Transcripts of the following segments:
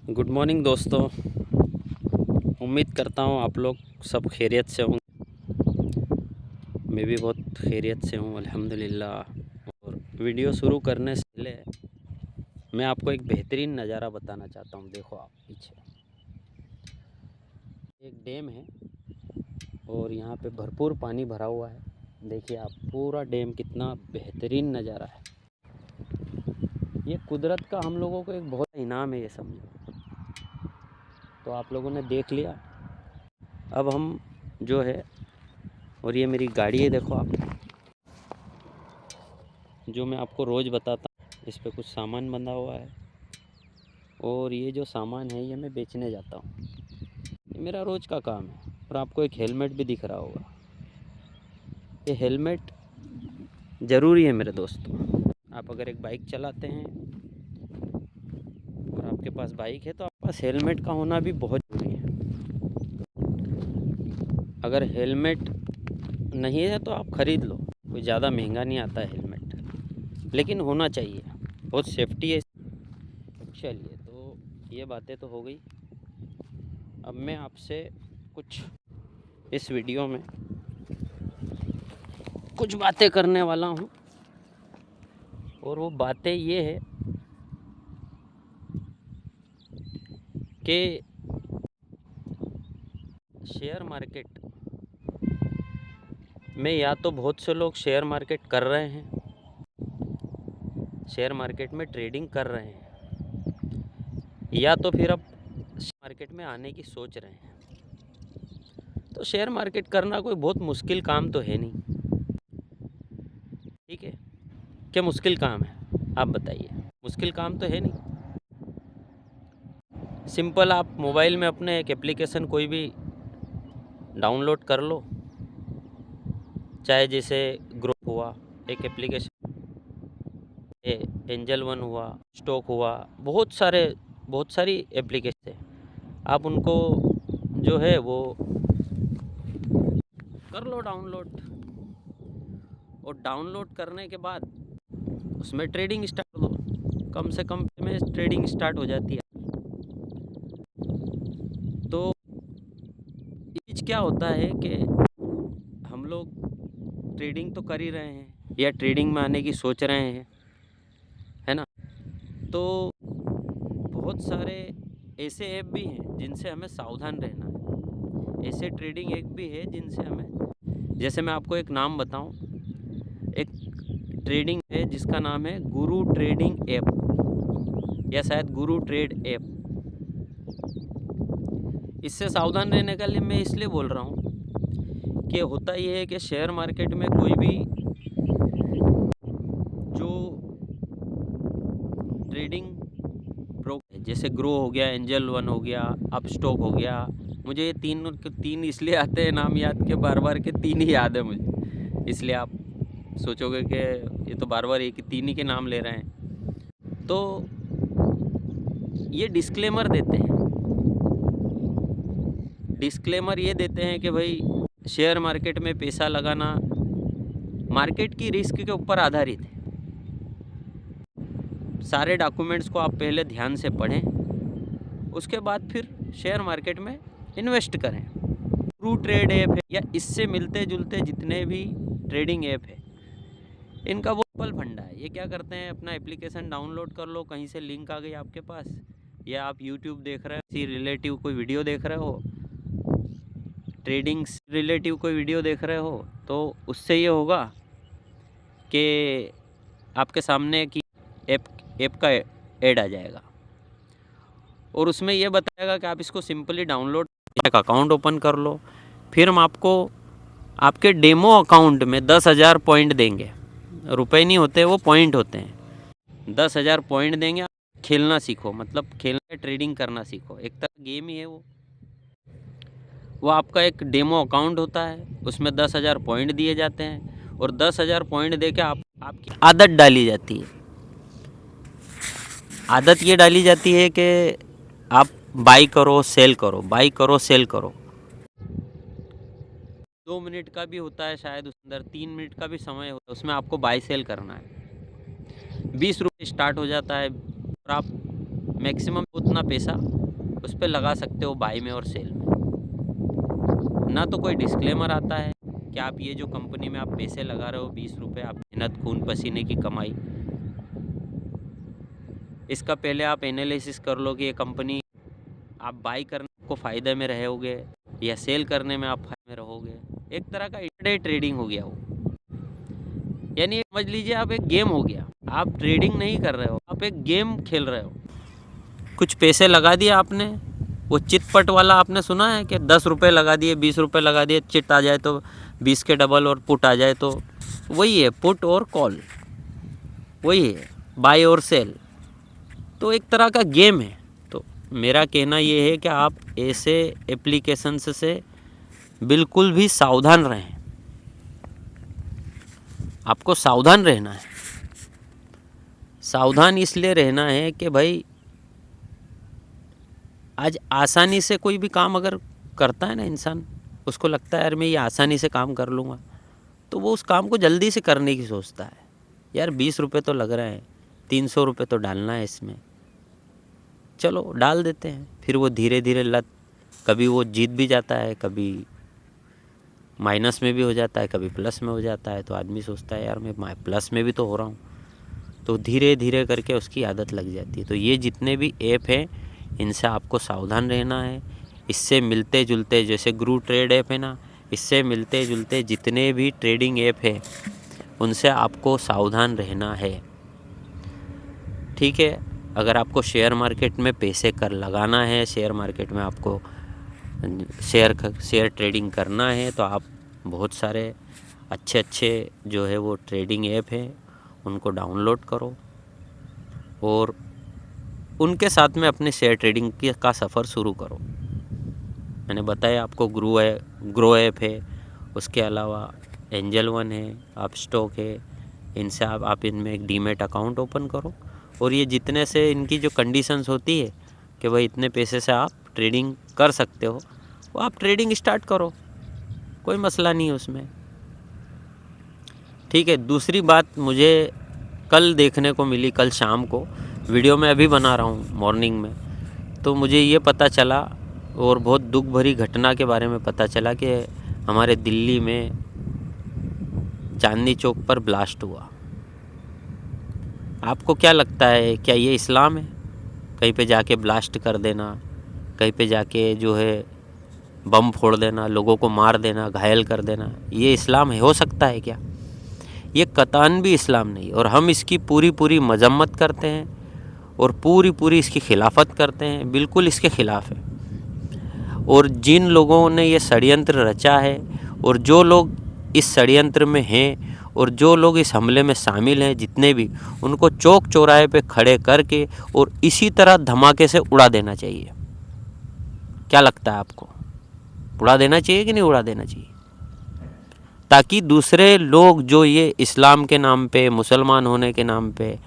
Good morning दोस्तों। उम्मीद करता हूँ आप लोग सब खैरियत से होंगे। मैं भी बहुत खैरियत से हूँ अल्हम्दुलिल्लाह। और वीडियो शुरू करने से पहले मैं आपको एक बेहतरीन नज़ारा बताना चाहता हूँ। देखो आप पीछे एक डैम है और यहाँ पे भरपूर पानी भरा हुआ है। देखिए आप पूरा डैम कितना बेहतरीन नज़ारा है। ये कुदरत का हम लोगों को एक बहुत इनाम है ये समझो। तो आप लोगों ने देख लिया। अब हम जो है, और ये मेरी गाड़ी है देखो आप, जो मैं आपको रोज़ बताता हूँ। इस पे कुछ सामान बंधा हुआ है और ये जो सामान है ये मैं बेचने जाता हूँ। ये मेरा रोज़ का काम है। और आपको एक हेलमेट भी दिख रहा होगा। ये हेलमेट ज़रूरी है मेरे दोस्तों। आप अगर एक बाइक चलाते हैं और आपके पास बाइक है तो आपके पास हेलमेट का होना भी बहुत ज़रूरी है। अगर हेलमेट नहीं है तो आप ख़रीद लो, कोई ज़्यादा महंगा नहीं आता है हेलमेट, लेकिन होना चाहिए, बहुत सेफ्टी है। चलिए, तो ये बातें तो हो गई। अब मैं आपसे कुछ इस वीडियो में कुछ बातें करने वाला हूँ। और वो बातें ये है कि शेयर मार्केट में या तो बहुत से लोग शेयर मार्केट कर रहे हैं, शेयर मार्केट में ट्रेडिंग कर रहे हैं, या तो फिर अब शेयर मार्केट में आने की सोच रहे हैं। तो शेयर मार्केट करना कोई बहुत मुश्किल काम तो है नहीं, ठीक है? क्या मुश्किल काम है आप बताइए? मुश्किल काम तो है नहीं। सिंपल, आप मोबाइल में अपने एक एप्लीकेशन कोई भी डाउनलोड कर लो, चाहे जैसे ग्रुप हुआ, एक एप्लीकेशन, एंजल वन हुआ, स्टॉक हुआ, बहुत सारी एप्लीकेशन है। आप उनको जो है वो कर लो डाउनलोड। और डाउनलोड करने के बाद उसमें ट्रेडिंग स्टार्ट कर दो। कम से कम में ट्रेडिंग स्टार्ट हो जाती है। तो चीज़ क्या होता है कि हम लोग ट्रेडिंग तो कर ही रहे हैं या ट्रेडिंग में आने की सोच रहे हैं, है ना? तो बहुत सारे ऐसे ऐप भी हैं जिनसे हमें सावधान रहना है। ऐसे ट्रेडिंग ऐप भी है जिनसे हमें, जैसे मैं आपको एक नाम बताऊं, एक ट्रेडिंग है जिसका नाम है गुरु ट्रेडिंग ऐप, या शायद गुरु ट्रेड ऐप। इससे सावधान रहने का लिए मैं इसलिए बोल रहा हूँ कि होता ये है कि शेयर मार्केट में कोई भी जो ट्रेडिंग ब्रोक है, जैसे ग्रो हो गया, एंजल वन हो गया, अपस्टॉक हो गया, मुझे ये तीन इसलिए आते हैं नाम याद के, बार बार के तीन ही याद है मुझे, इसलिए आप सोचोगे कि ये तो बार बार एक तीन ही के नाम ले रहे हैं। तो ये डिस्क्लेमर देते हैं, डिस्क्लेमर ये देते हैं कि भाई शेयर मार्केट में पैसा लगाना मार्केट की रिस्क के ऊपर आधारित है। सारे डॉक्यूमेंट्स को आप पहले ध्यान से पढ़ें, उसके बाद फिर शेयर मार्केट में इन्वेस्ट करें। ट्रू ट्रेड ऐप है या इससे मिलते जुलते जितने भी ट्रेडिंग ऐप है, इनका वो पल फंडा है। ये क्या करते हैं, अपना एप्लीकेशन डाउनलोड कर लो, कहीं से लिंक आ गई आपके पास, या आप यूट्यूब देख रहे हो, किसी रिलेटिव कोई वीडियो देख रहे हो, ट्रेडिंग रिलेटिव कोई वीडियो देख रहे हो, तो उससे ये होगा कि आपके सामने की ऐप का ऐड आ जाएगा और उसमें ये बताएगा कि आप इसको सिंपली डाउनलोड, एक अकाउंट ओपन कर लो। फिर हम आपको आपके डेमो अकाउंट में 10,000 पॉइंट देंगे। रुपए नहीं होते, वो पॉइंट होते हैं। 10,000 पॉइंट देंगे। खेलना सीखो, मतलब खेलना, ट्रेडिंग करना सीखो। एक तरह गेम ही है वो आपका एक डेमो अकाउंट होता है, उसमें 10,000 पॉइंट दिए जाते हैं और 10,000 पॉइंट दे के आपकी आदत डाली जाती है। आदत ये डाली जाती है कि आप बाई करो सेल करो, बाई करो सेल करो। 2 मिनट का भी होता है शायद, उस अंदर 3 मिनट का भी समय होता है, उसमें आपको बाई सेल करना है। 20 रुपये स्टार्ट हो जाता है और आप मैक्सिमम उतना पैसा उस पर लगा सकते हो बाई में और सेल में। ना तो कोई डिस्क्लेमर आता है कि आप ये जो कंपनी में आप पैसे लगा रहे हो 20 रुपये, आप मेहनत खून पसीने की कमाई, इसका पहले आप एनालिसिस कर लो कि ये कंपनी आप बाई करने को फ़ायदे में रहोगे या सेल करने में आप फायदे में रहोगे। एक तरह का इंट्राडे ट्रेडिंग हो गया वो, यानी समझ लीजिए आप एक गेम हो गया। आप ट्रेडिंग नहीं कर रहे हो, आप एक गेम खेल रहे हो। कुछ पैसे लगा दिए आपने, वो चिटपट वाला आपने सुना है कि 10 रुपये लगा दिए, 20 रुपये लगा दिए, चिट आ जाए तो 20 के डबल और पुट आ जाए, तो वही है पुट और कॉल, वही है बाय और सेल। तो एक तरह का गेम है। तो मेरा कहना ये है कि आप ऐसे एप्लीकेशंस से बिल्कुल भी सावधान रहें। आपको सावधान रहना है। सावधान इसलिए रहना है कि भाई आज आसानी से कोई भी काम अगर करता है ना इंसान, उसको लगता है यार मैं ये आसानी से काम कर लूँगा, तो वो उस काम को जल्दी से करने की सोचता है। यार 20 रुपये तो लग रहे हैं, 300 रुपये तो डालना है इसमें, चलो डाल देते हैं। फिर वो धीरे धीरे लत, कभी वो जीत भी जाता है, कभी माइनस में भी हो जाता है, कभी प्लस में हो जाता है। तो आदमी सोचता है यार मैं प्लस में भी तो हो रहा हूँ, तो धीरे धीरे करके उसकी आदत लग जाती है। तो ये जितने भी ऐप हैं इनसे आपको सावधान रहना है। इससे मिलते जुलते, जैसे ग्रू ट्रेड ऐप है ना, इससे मिलते जुलते जितने भी ट्रेडिंग ऐप है उनसे आपको सावधान रहना है। ठीक है, अगर आपको शेयर मार्केट में पैसे कर लगाना है, शेयर मार्केट में आपको शेयर ट्रेडिंग करना है, तो आप बहुत सारे अच्छे अच्छे जो है वो ट्रेडिंग ऐप हैं उनको डाउनलोड करो और उनके साथ में अपने शेयर ट्रेडिंग का सफ़र शुरू करो। मैंने बताया आपको ग्रो ऐप है, उसके अलावा एंजल वन है, अपस्टॉक है। इनसे आप इनमें एक डीमैट अकाउंट ओपन करो और ये जितने से इनकी जो कंडीशंस होती है कि भाई इतने पैसे से आप ट्रेडिंग कर सकते हो, वो आप ट्रेडिंग स्टार्ट करो, कोई मसला नहीं है उसमें। ठीक है, दूसरी बात मुझे कल देखने को मिली, कल शाम को वीडियो में अभी बना रहा हूँ मॉर्निंग में, तो मुझे ये पता चला और बहुत दुख भरी घटना के बारे में पता चला कि हमारे दिल्ली में चांदनी चौक पर ब्लास्ट हुआ। आपको क्या लगता है, क्या ये इस्लाम है? कहीं पे जाके ब्लास्ट कर देना, कहीं पे जाके जो है बम फोड़ देना, लोगों को मार देना, घायल कर देना, ये इस्लाम है? हो सकता है क्या? ये कतई भी इस्लाम नहीं। और हम इसकी पूरी पूरी मजम्मत करते हैं और पूरी पूरी इसकी खिलाफत करते हैं, बिल्कुल इसके ख़िलाफ़ है। और जिन लोगों ने ये षड्यंत्र रचा है और जो लोग इस षड्यंत्र में हैं और जो लोग इस हमले में शामिल हैं, जितने भी, उनको चौक चौराहे पे खड़े करके और इसी तरह धमाके से उड़ा देना चाहिए। क्या लगता है आपको, उड़ा देना चाहिए कि नहीं उड़ा देना चाहिए? ताकि दूसरे लोग जो ये इस्लाम के नाम पे, मुसलमान होने के नाम पे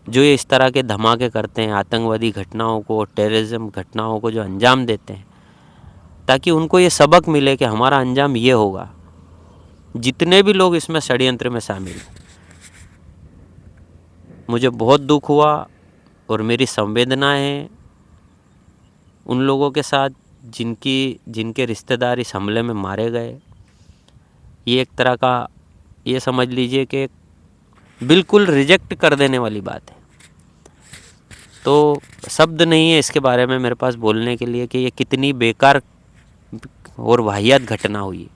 जो ये इस तरह के धमाके करते हैं, आतंकवादी घटनाओं को, टेररिज्म घटनाओं को जो अंजाम देते हैं, ताकि उनको ये सबक मिले कि हमारा अंजाम ये होगा। जितने भी लोग इसमें षड्यंत्र में शामिल हैं, मुझे बहुत दुख हुआ और मेरी संवेदनाएं हैं उन लोगों के साथ जिनके रिश्तेदार इस हमले में मारे गए। ये एक तरह का, ये समझ लीजिए कि बिल्कुल रिजेक्ट कर देने वाली बात है। तो शब्द नहीं है इसके बारे में मेरे पास बोलने के लिए कि ये कितनी बेकार और वाहियात घटना हुई।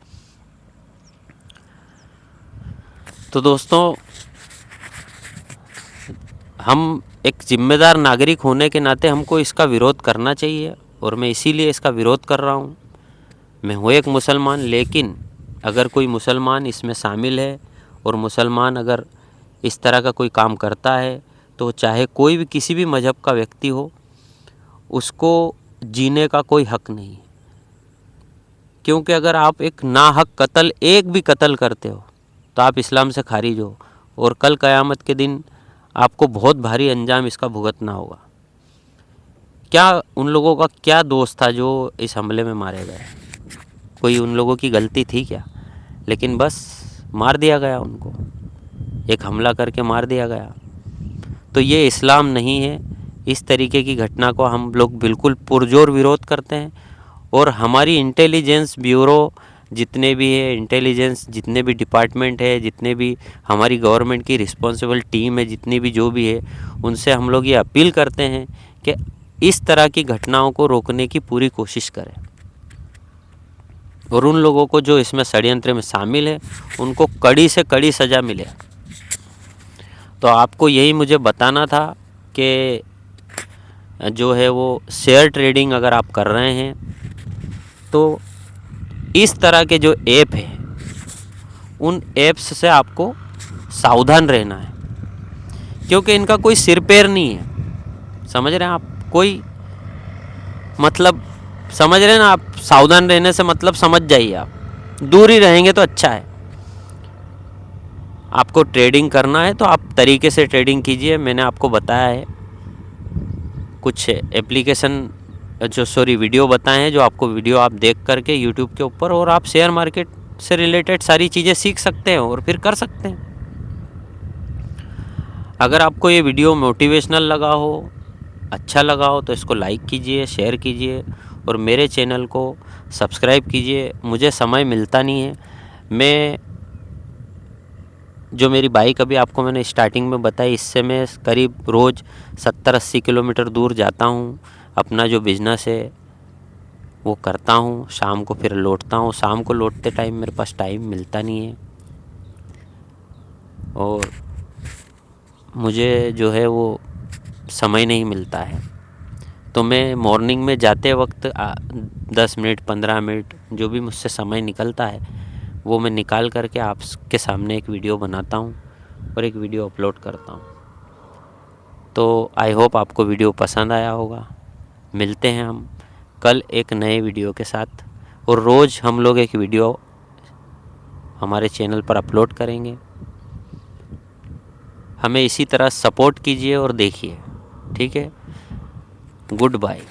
तो दोस्तों, हम एक जिम्मेदार नागरिक होने के नाते हमको इसका विरोध करना चाहिए और मैं इसीलिए इसका विरोध कर रहा हूँ। मैं हूँ एक मुसलमान, लेकिन अगर कोई मुसलमान इसमें शामिल है और मुसलमान अगर इस तरह का कोई काम करता है, तो चाहे कोई भी किसी भी मज़हब का व्यक्ति हो, उसको जीने का कोई हक नहीं। क्योंकि अगर आप एक नाहक कत्ल, एक भी कत्ल करते हो, तो आप इस्लाम से खारिज हो और कल क़यामत के दिन आपको बहुत भारी अंजाम इसका भुगतना होगा। क्या उन लोगों का क्या दोष था जो इस हमले में मारे गए? कोई उन लोगों की गलती थी क्या? लेकिन बस मार दिया गया उनको, एक हमला करके मार दिया गया। तो ये इस्लाम नहीं है, इस तरीके की घटना को हम लोग बिल्कुल पुरजोर विरोध करते हैं। और हमारी इंटेलिजेंस ब्यूरो जितने भी है, इंटेलिजेंस जितने भी डिपार्टमेंट है, जितने भी हमारी गवर्नमेंट की रिस्पॉन्सिबल टीम है, जितनी भी जो भी है, उनसे हम लोग ये अपील करते हैं कि इस तरह की घटनाओं को रोकने की पूरी कोशिश करें। और उन लोगों को जो इसमें षड्यंत्र में शामिल है उनको कड़ी से कड़ी सज़ा मिले। तो आपको यही मुझे बताना था कि जो है वो शेयर ट्रेडिंग अगर आप कर रहे हैं तो इस तरह के जो ऐप है उन ऐप्स से आपको सावधान रहना है, क्योंकि इनका कोई सिर पैर नहीं है। समझ रहे हैं आप? कोई मतलब समझ रहे हैं ना आप? सावधान रहने से मतलब समझ जाइए, आप दूर ही रहेंगे तो अच्छा है। आपको ट्रेडिंग करना है तो आप तरीके से ट्रेडिंग कीजिए। मैंने आपको बताया है कुछ एप्लीकेशन वीडियो बताए हैं, जो आपको वीडियो आप देख करके यूट्यूब के ऊपर, और आप शेयर मार्केट से रिलेटेड सारी चीज़ें सीख सकते हैं और फिर कर सकते हैं। अगर आपको ये वीडियो मोटिवेशनल लगा हो, अच्छा लगा हो, तो इसको लाइक कीजिए, शेयर कीजिए और मेरे चैनल को सब्सक्राइब कीजिए। मुझे समय मिलता नहीं है। मैं जो मेरी बाइक अभी आपको मैंने स्टार्टिंग में बताई, इससे मैं करीब रोज़ 70-80 किलोमीटर दूर जाता हूँ। अपना जो बिज़नेस है वो करता हूँ, शाम को फिर लौटता हूँ। शाम को लौटते टाइम मेरे पास टाइम मिलता नहीं है और मुझे जो है वो समय नहीं मिलता है। तो मैं मॉर्निंग में जाते वक्त 10 मिनट 15 मिनट जो भी मुझसे समय निकलता है वो मैं निकाल करके आपके सामने एक वीडियो बनाता हूँ और एक वीडियो अपलोड करता हूँ। तो आई होप आपको वीडियो पसंद आया होगा। मिलते हैं हम कल एक नए वीडियो के साथ, और रोज़ हम लोग एक वीडियो हमारे चैनल पर अपलोड करेंगे। हमें इसी तरह सपोर्ट कीजिए और देखिए। ठीक है, गुड बाय।